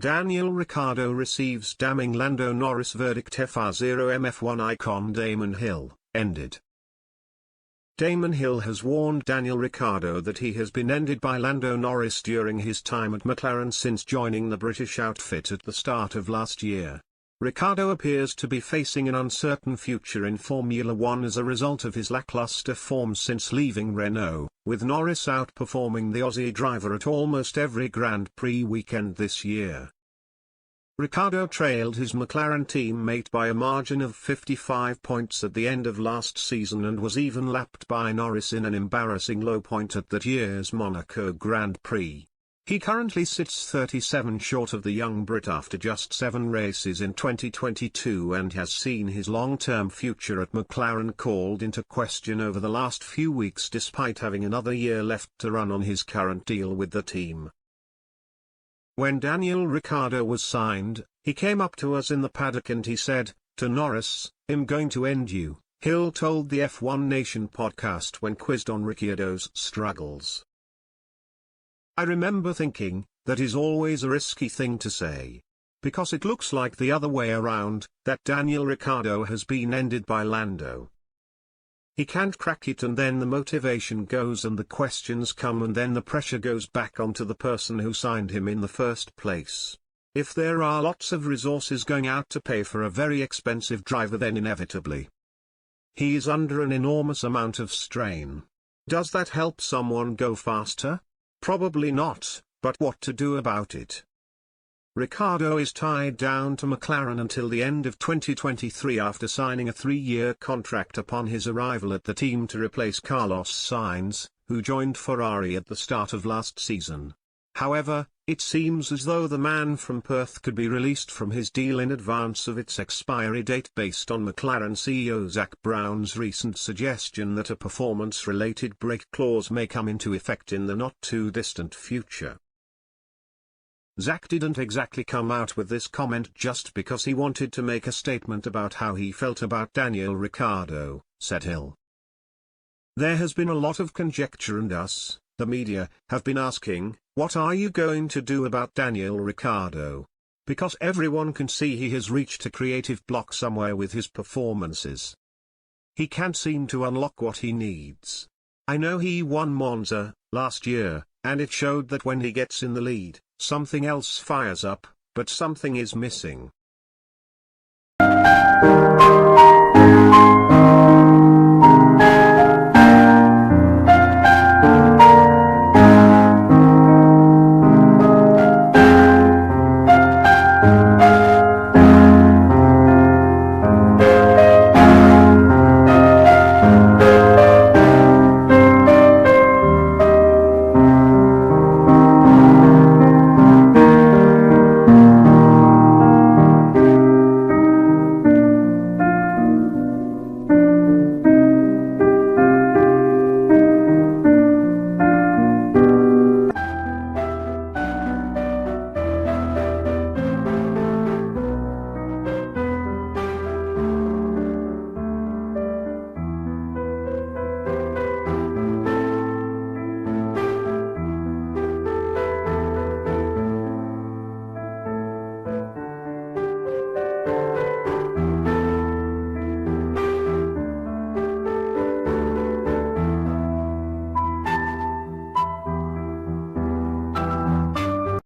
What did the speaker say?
Daniel Ricciardo receives damning Lando Norris verdict. fr0m F1 icon Damon Hill, ended. Damon Hill has warned Daniel Ricciardo that he has been ended by Lando Norris during his time at McLaren since joining the British outfit at the start of last year. Ricciardo appears to be facing an uncertain future in Formula One as a result of his lackluster form since leaving Renault, with Norris outperforming the Aussie driver at almost every Grand Prix weekend this year. Ricciardo trailed his McLaren teammate by a margin of 55 points at the end of last season and was even lapped by Norris in an embarrassing low point at that year's Monaco Grand Prix. He currently sits 37 short of the young Brit after just 7 races in 2022 and has seen his long-term future at McLaren called into question over the last few weeks despite having another year left to run on his current deal with the team. When Daniel Ricciardo was signed, he came up to us in the paddock and he said, "To Norris, I'm going to end you," Hill told the F1 Nation podcast when quizzed on Ricciardo's struggles. "I remember thinking, that is always a risky thing to say. Because it looks like the other way around, that Daniel Ricciardo has been ended by Lando. He can't crack it and then the motivation goes and the questions come and then the pressure goes back onto the person who signed him in the first place. If there are lots of resources going out to pay for a very expensive driver then inevitably he is under an enormous amount of strain. Does that help someone go faster? Probably not, but what to do about it? Ricciardo is tied down to McLaren until the end of 2023 after signing a 3-year contract upon his arrival at the team to replace Carlos Sainz, who joined Ferrari at the start of last season. However, it seems as though the man from Perth could be released from his deal in advance of its expiry date based on McLaren CEO Zak Brown's recent suggestion that a performance-related break clause may come into effect in the not-too-distant future. Zak didn't exactly come out with this comment just because he wanted to make a statement about how he felt about Daniel Ricciardo, said Hill. There has been a lot of conjecture and us, the media, have been asking, what are you going to do about Daniel Ricciardo? Because everyone can see he has reached a creative block somewhere with his performances. He can't seem to unlock what he needs. I know he won Monza last year, and it showed that when he gets in the lead, something else fires up, but something is missing.